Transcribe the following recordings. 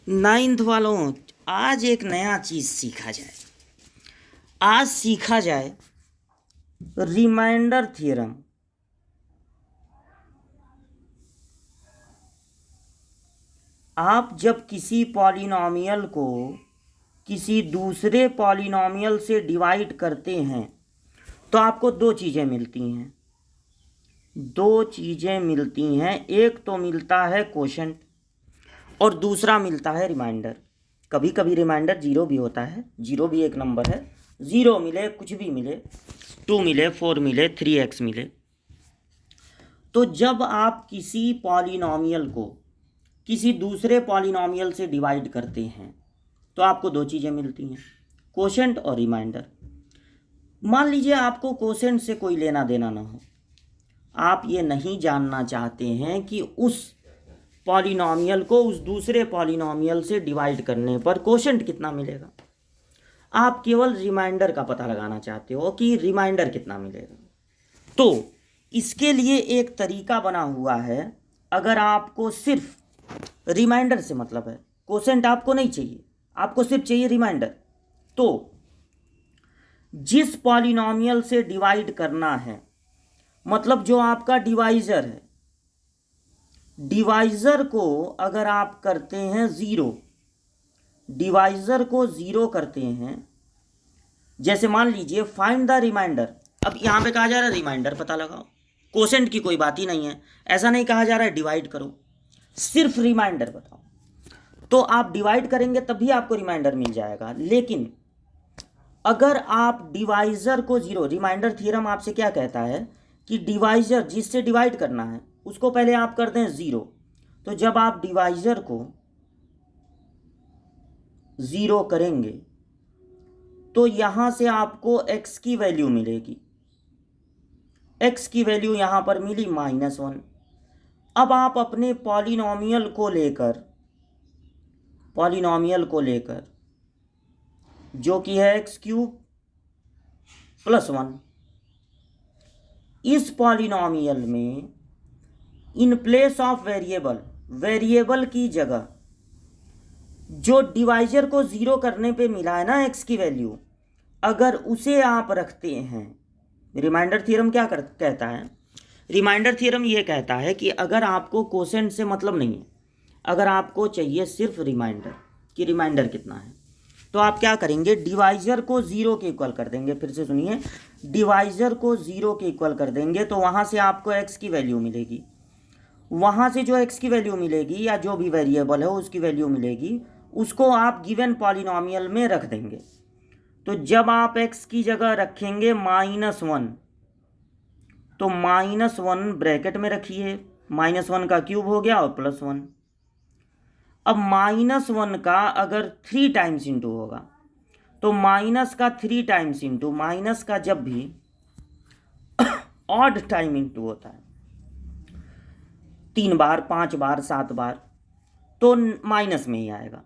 Ninth वालों, आज एक नया चीज़ सीखा जाए। आज सीखा जाए रिमाइंडर थ्योरम। आप जब किसी पॉलिनॉमियल को किसी दूसरे पॉलिनॉमियल से डिवाइड करते हैं तो आपको दो चीज़ें मिलती हैं। एक तो मिलता है कोशेंट और दूसरा मिलता है रिमाइंडर। कभी कभी रिमाइंडर जीरो भी होता है, जीरो भी एक नंबर है। जीरो मिले, कुछ भी मिले, 2 मिले, 4 मिले, 3x मिले। तो जब आप किसी पॉलिनॉमियल को किसी दूसरे पॉलिनॉमियल से डिवाइड करते हैं तो आपको दो चीज़ें मिलती हैं, कोशेंट और रिमाइंडर। मान लीजिए आपको कोशेंट से कोई लेना देना ना हो, आप ये नहीं जानना चाहते हैं कि उस पॉलिनॉमियल को उस दूसरे पॉलिनॉमियल से डिवाइड करने पर कोशेंट कितना मिलेगा। आप केवल रिमाइंडर का पता लगाना चाहते हो कि रिमाइंडर कितना मिलेगा। तो इसके लिए एक तरीका बना हुआ है। अगर आपको सिर्फ रिमाइंडर से मतलब है, कोशेंट आपको नहीं चाहिए, आपको सिर्फ चाहिए रिमाइंडर, तो जिस पॉलिनॉमियल से डिवाइड करना है, मतलब जो आपका डिवाइजर है, डिवाइजर को अगर आप करते हैं ज़ीरो, डिवाइजर को ज़ीरो करते हैं, जैसे मान लीजिए फाइंड द रिमाइंडर। अब यहाँ पे कहा जा रहा है रिमाइंडर पता लगाओ, कोशेंट की कोई बात ही नहीं है। ऐसा नहीं कहा जा रहा है डिवाइड करो, सिर्फ रिमाइंडर बताओ। तो आप डिवाइड करेंगे तभी आपको रिमाइंडर मिल जाएगा। लेकिन अगर आप डिवाइजर को ज़ीरो, रिमाइंडर थ्योरम आपसे क्या कहता है कि डिवाइजर जिससे डिवाइड करना है उसको पहले आप कर दें ज़ीरो। तो जब आप डिवाइजर को ज़ीरो करेंगे तो यहाँ से आपको x की वैल्यू मिलेगी। x की वैल्यू यहाँ पर मिली -1। अब आप अपने पॉलिनॉमियल को लेकर जो कि है x³ + 1, इस पॉलिनॉमियल में इन प्लेस ऑफ वेरिएबल की जगह जो डिवाइजर को ज़ीरो करने पे मिला है ना x की वैल्यू, अगर उसे आप रखते हैं। रिमाइंडर थ्योरम क्या कहता है? रिमाइंडर थ्योरम ये कहता है कि अगर आपको कोशेंट से मतलब नहीं है, अगर आपको चाहिए सिर्फ रिमाइंडर कि रिमाइंडर कितना है, तो आप क्या करेंगे, डिवाइजर को ज़ीरो के इक्वल कर देंगे। फिर से सुनिए, डिवाइजर को ज़ीरो के इक्वल कर देंगे तो वहाँ से आपको x की वैल्यू मिलेगी। वहाँ से जो x की वैल्यू मिलेगी या जो भी वेरिएबल है उसकी वैल्यू मिलेगी, उसको आप गिवन पॉलिनॉमियल में रख देंगे। तो जब आप x की जगह रखेंगे -1, तो -1 ब्रैकेट में रखिए, -1 का क्यूब हो गया और +1। अब -1 का अगर 3 टाइम्स इंटू होगा तो माइनस का 3 टाइम्स इंटू, माइनस का जब भी ऑड टाइम इंटू होता है, 3 बार, 5 बार, 7 बार, तो माइनस में ही आएगा।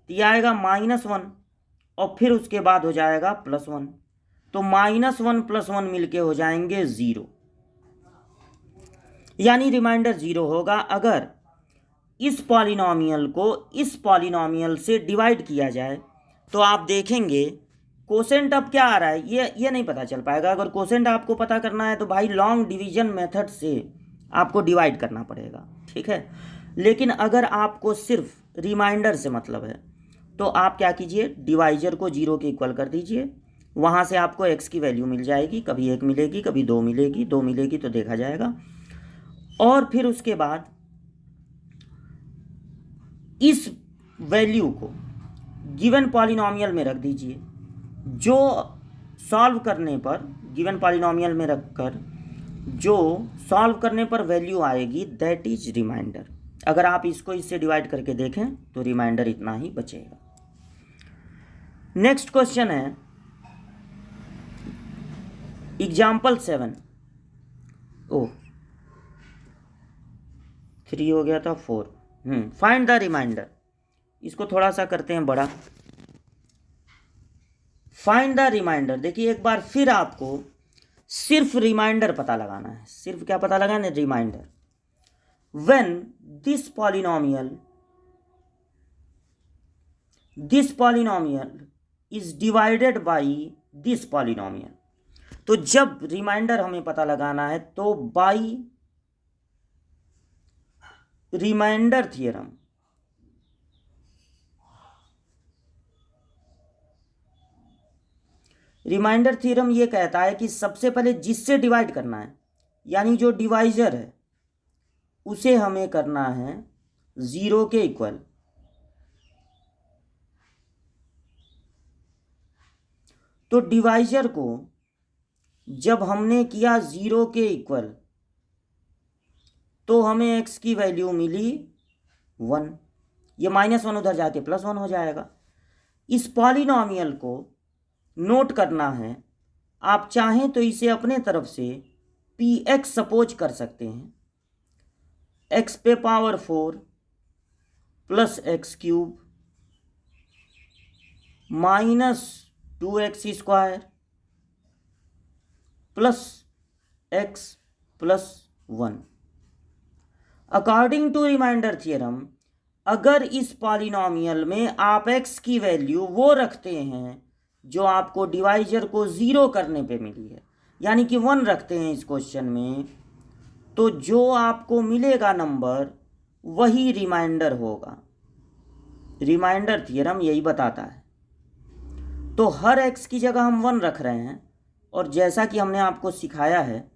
तो यह आएगा -1 और फिर उसके बाद हो जाएगा +1। तो -1 + 1 मिलके हो जाएंगे 0, यानी रिमाइंडर 0 होगा अगर इस पॉलिनॉमियल को इस पॉलिनॉमियल से डिवाइड किया जाए। तो आप देखेंगे कोसेंट अब क्या आ रहा है, ये नहीं पता चल पाएगा। अगर कोसेंट आपको पता करना है तो भाई लॉन्ग डिवीजन मेथड से आपको डिवाइड करना पड़ेगा, ठीक है। लेकिन अगर आपको सिर्फ रिमाइंडर से मतलब है तो आप क्या कीजिए, डिवाइजर को 0 के इक्वल कर दीजिए। वहाँ से आपको x की वैल्यू मिल जाएगी, कभी 1 मिलेगी, कभी 2 मिलेगी, 2 मिलेगी तो देखा जाएगा। और फिर उसके बाद इस वैल्यू को गिवन पॉलिनॉमियल में रख दीजिए। जो सॉल्व करने पर, गिवन पॉलिनॉमियल में रखकर जो सॉल्व करने पर वैल्यू आएगी, दैट इज रिमाइंडर। अगर आप इसको इससे डिवाइड करके देखें तो रिमाइंडर इतना ही बचेगा। नेक्स्ट क्वेश्चन है एग्जाम्पल 7। 3 हो गया था, 4। Find the remainder. इसको थोड़ा सा करते हैं बड़ा। फाइंड द रिमाइंडर, देखिए एक बार फिर आपको सिर्फ रिमाइंडर पता लगाना है। सिर्फ क्या पता लगाना है? Remainder. When this polynomial this polynomial is divided by this polynomial. तो जब रिमाइंडर हमें पता लगाना है तो by remainder theorem, remainder theorem ये कहता है कि सबसे पहले जिससे डिवाइड करना है, यानी जो डिवाइजर है, उसे हमें करना है 0 के इक्वल। तो डिवाइजर को जब हमने किया 0 के इक्वल तो हमें x की वैल्यू मिली 1। ये -1 उधर जाके +1 हो जाएगा। इस पॉलिनोमियल को नोट करना है, आप चाहें तो इसे अपने तरफ से px सपोज कर सकते हैं, x पे power 4 plus x cube minus 2x square plus x plus 1। According to remainder theorem, अगर इस पॉलिनोमियल में आप x की वैल्यू वो रखते हैं जो आपको डिवाइजर को 0 करने पे मिली है, यानी कि 1 रखते हैं इस क्वेश्चन में, तो जो आपको मिलेगा नंबर वही रिमाइंडर होगा। रिमाइंडर थियरम यही बताता है। तो हर x की जगह हम 1 रख रहे हैं, और जैसा कि हमने आपको सिखाया है,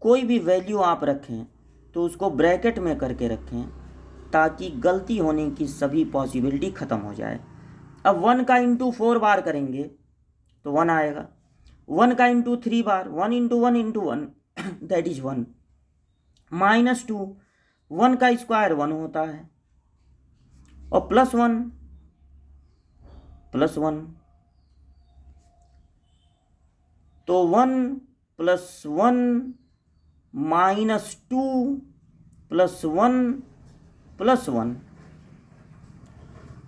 कोई भी वैल्यू आप रखें तो उसको ब्रैकेट में करके रखें ताकि गलती होने की सभी पॉसिबिलिटी ख़त्म हो जाए। अब 1 का इंटू 4 बार करेंगे तो 1 आएगा, 1 का into 3 bar, 1 into 1 into 1 that is 1, -2, 1 का स्क्वायर 1 होता है, और +1 +1, तो 1 + 1 -2 + 1 + 1,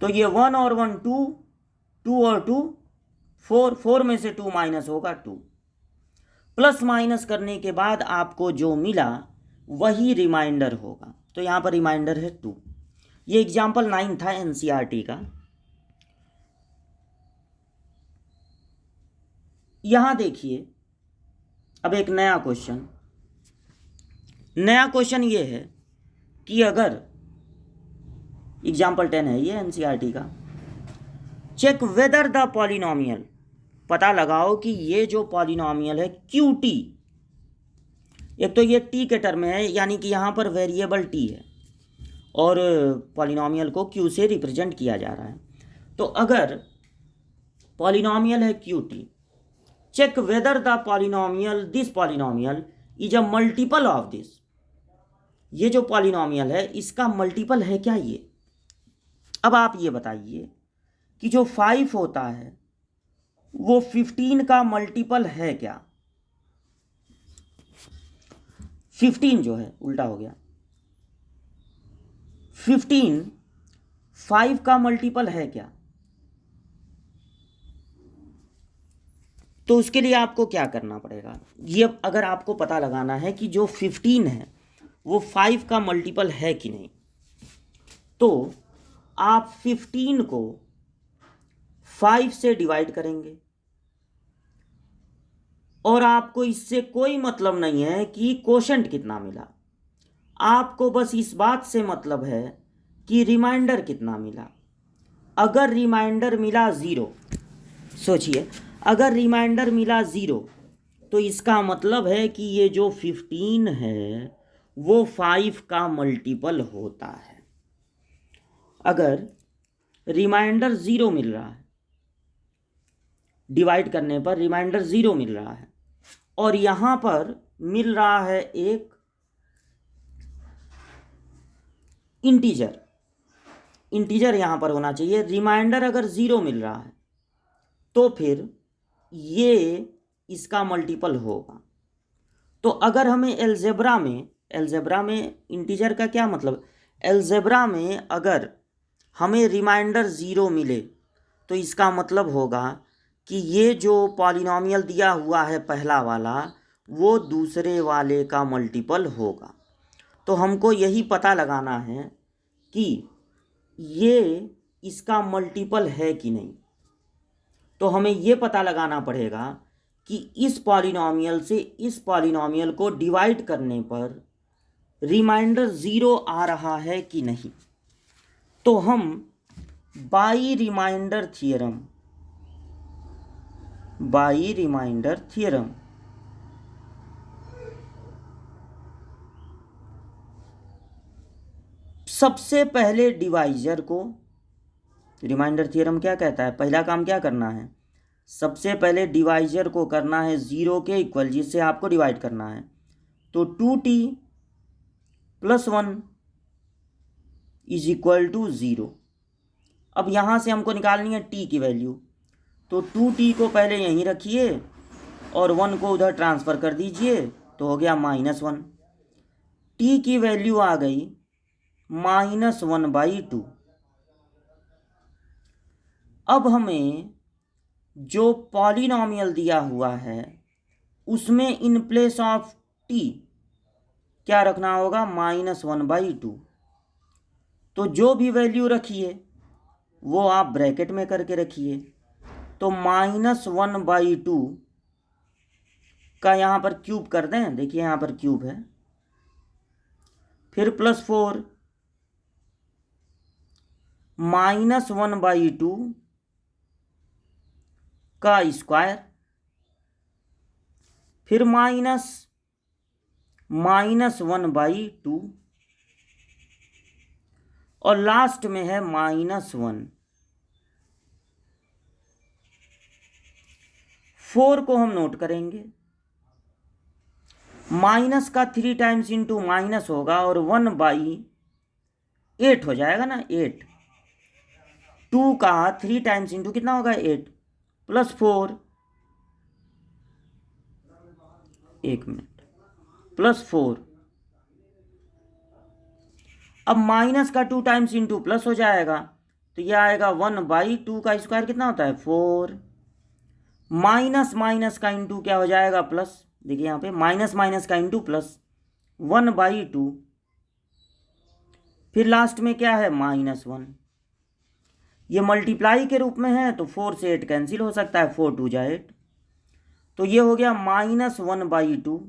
तो ये 1 और 1 2, 2 और 2 4, 4 में से 2 माइनस होगा 2, प्लस माइनस करने के बाद आपको जो मिला वही रिमाइंडर होगा। तो यहाँ पर रिमाइंडर है 2। ये एग्जाम्पल 9 था एनसीईआरटी का। यहाँ देखिए अब एक नया क्वेश्चन ये है कि अगर एग्जाम्पल 10 है ये एनसीईआरटी का, चेक वेदर द पॉलिनोमियल, पता लगाओ कि ये जो पॉलिनोमियल है QT, एक तो ये t के टर्म है, यानी कि यहाँ पर वेरिएबल t है और पॉलिनोमियल को q से रिप्रेजेंट किया जा रहा है। तो अगर पॉलिनोमियल है QT, check whether the polynomial, this polynomial is a multiple of this, ये जो पॉलिनोमियल है इसका मल्टीपल है क्या ये। अब आप ये बताइए कि जो 5 होता है वो 15 का मल्टीपल है क्या। 15 जो है उल्टा हो गया, 15 5 का मल्टीपल है क्या। तो उसके लिए आपको क्या करना पड़ेगा, ये अगर आपको पता लगाना है कि जो 15 है वो 5 का मल्टीपल है कि नहीं, तो आप 15 को 5 से डिवाइड करेंगे, और आपको इससे कोई मतलब नहीं है कि कोशेंट कितना मिला, आपको बस इस बात से मतलब है कि रिमाइंडर कितना मिला। अगर रिमाइंडर मिला 0, सोचिए अगर रिमाइंडर मिला 0 तो इसका मतलब है कि ये जो 15 है वो 5 का मल्टीपल होता है। अगर रिमाइंडर 0 मिल रहा है, डिवाइड करने पर रिमाइंडर 0 मिल रहा है, और यहाँ पर मिल रहा है एक इंटीजर यहाँ पर होना चाहिए। रिमाइंडर अगर 0 मिल रहा है तो फिर ये इसका मल्टीपल होगा। तो अगर हमें एलजेब्रा में इंटीजर का क्या मतलब, एलजेब्रा में अगर हमें रिमाइंडर 0 मिले तो इसका मतलब होगा कि ये जो पॉलिनोमियल दिया हुआ है पहला वाला वो दूसरे वाले का मल्टीपल होगा। तो हमको यही पता लगाना है कि ये इसका मल्टीपल है कि नहीं। तो हमें ये पता लगाना पड़ेगा कि इस पॉलिनॉमियल से इस पॉलिनॉमियल को डिवाइड करने पर रिमाइंडर 0 आ रहा है कि नहीं। तो हम बाई रिमाइंडर थ्योरम सबसे पहले डिवाइजर को, रिमाइंडर थ्योरम क्या कहता है, पहला काम क्या करना है, सबसे पहले डिवाइजर को करना है 0 के इक्वल, जिससे आपको डिवाइड करना है। तो 2t + 1 इज इक्वल टू 0। अब यहाँ से हमको निकालनी है t की वैल्यू। तो 2t को पहले यहीं रखिए और 1 को उधर ट्रांसफ़र कर दीजिए, तो हो गया -1। t की वैल्यू आ गई -1/2। अब हमें जो पॉलिनॉमियल दिया हुआ है उसमें इन प्लेस ऑफ t क्या रखना होगा, -1/2। तो जो भी वैल्यू रखिए वो आप ब्रैकेट में करके रखिए। तो -1/2 का यहाँ पर क्यूब कर दें, देखिए यहाँ पर क्यूब है, फिर +4 -1/2 का स्क्वायर, फिर -1/2 और लास्ट में है -1। 4 को हम नोट करेंगे, माइनस का 3 टाइम्स इंटू माइनस होगा और 1/8 हो जाएगा ना, 8। 2 का 3 टाइम्स इंटू कितना होगा, 8 +4, एक मिनट, +4। अब माइनस का 2 टाइम्स इंटू प्लस हो जाएगा, तो यह आएगा 1/2 का स्क्वायर कितना होता है, 4। माइनस का इंटू क्या हो जाएगा, प्लस। देखिए यहाँ पे माइनस का इंटू प्लस 1/2, फिर लास्ट में क्या है, -1। ये मल्टीप्लाई के रूप में है तो 4 से 8 कैंसिल हो सकता है, 4 2 जा 8। तो ये हो गया -1/2।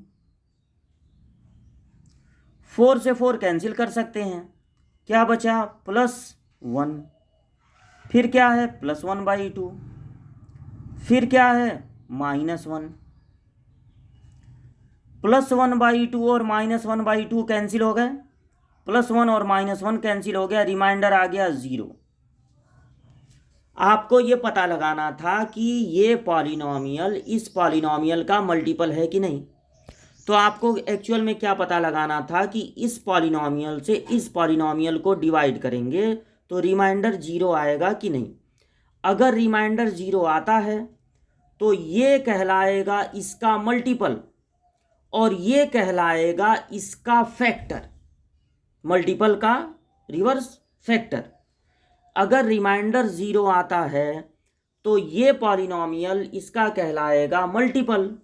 4 से 4 कैंसिल कर सकते हैं, क्या बचा, +1। फिर क्या है, +1/2, फिर क्या है, -1। +1/2 और -1/2 कैंसिल हो गए, +1 और -1 कैंसिल हो गया, रिमाइंडर आ गया 0। आपको ये पता लगाना था कि ये पॉलिनॉमियल इस पॉलिनॉमियल का मल्टीपल है कि नहीं। तो आपको एक्चुअल में क्या पता लगाना था कि इस पॉलिनॉमियल से इस पॉलिनॉमियल को डिवाइड करेंगे तो रिमाइंडर 0 आएगा कि नहीं। अगर रिमाइंडर 0 आता है तो ये कहलाएगा इसका मल्टीपल और ये कहलाएगा इसका फैक्टर, मल्टीपल का रिवर्स फैक्टर। अगर रिमाइंडर 0 आता है तो ये पॉलिनॉमियल इसका कहलाएगा मल्टीपल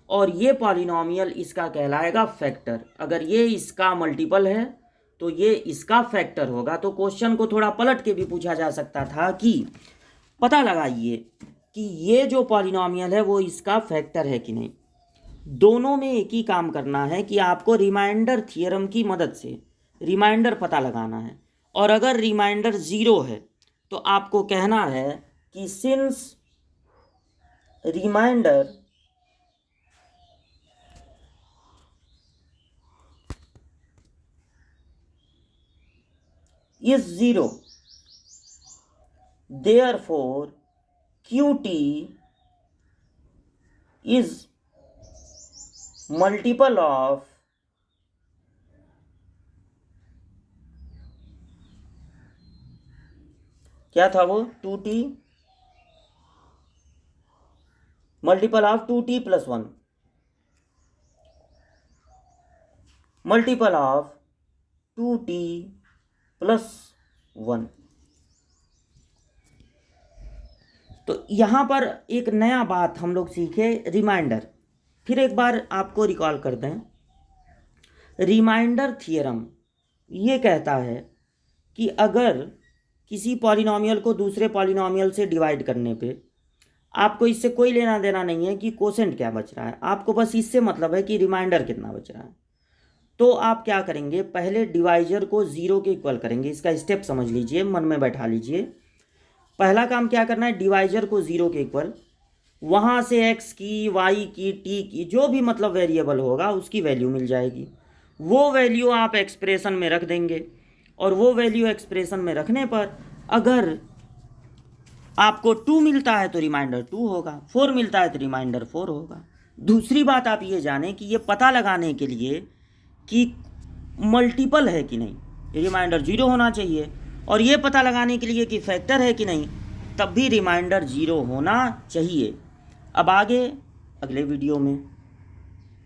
और ये पॉलिनॉमियल इसका कहलाएगा फैक्टर। अगर ये इसका मल्टीपल है तो ये इसका फैक्टर होगा। तो क्वेश्चन को थोड़ा पलट के भी पूछा जा सकता था कि पता लगाइए कि ये जो पॉलिनॉमियल है वो इसका फैक्टर है कि नहीं। दोनों में एक ही काम करना है कि आपको रिमाइंडर थ्योरम की मदद से रिमाइंडर पता लगाना है। और अगर रिमाइंडर 0 है तो आपको कहना है कि since reminder is 0, therefore QT is multiple of क्या था वो, 2t multiple of 2t + 1 multiple of 2t + 1। तो यहाँ पर एक नया बात हम लोग सीखे, रिमाइंडर। फिर एक बार आपको रिकॉल कर दें, रिमाइंडर थ्योरम ये कहता है कि अगर किसी पॉलिनॉमियल को दूसरे पॉलिनॉमियल से डिवाइड करने पे आपको इससे कोई लेना देना नहीं है कि कोसेंट क्या बच रहा है, आपको बस इससे मतलब है कि रिमाइंडर कितना बच रहा है। तो आप क्या करेंगे, पहले डिवाइजर को 0 के इक्वल करेंगे। इसका स्टेप समझ लीजिए, मन में बैठा लीजिए। पहला काम क्या करना है, डिवाइजर को 0 के इक्वल, वहाँ से x की, y की, t की, जो भी मतलब वेरिएबल होगा उसकी वैल्यू मिल जाएगी। वो वैल्यू आप एक्सप्रेशन में रख देंगे, और वो वैल्यू एक्सप्रेशन में रखने पर अगर आपको 2 मिलता है तो रिमाइंडर 2 होगा, 4 मिलता है तो रिमाइंडर 4 होगा। दूसरी बात आप ये जानें कि ये पता लगाने के लिए कि मल्टीपल है कि नहीं, रिमाइंडर 0 होना चाहिए, और ये पता लगाने के लिए कि फैक्टर है कि नहीं, तब भी रिमाइंडर 0 होना चाहिए। अब आगे अगले वीडियो में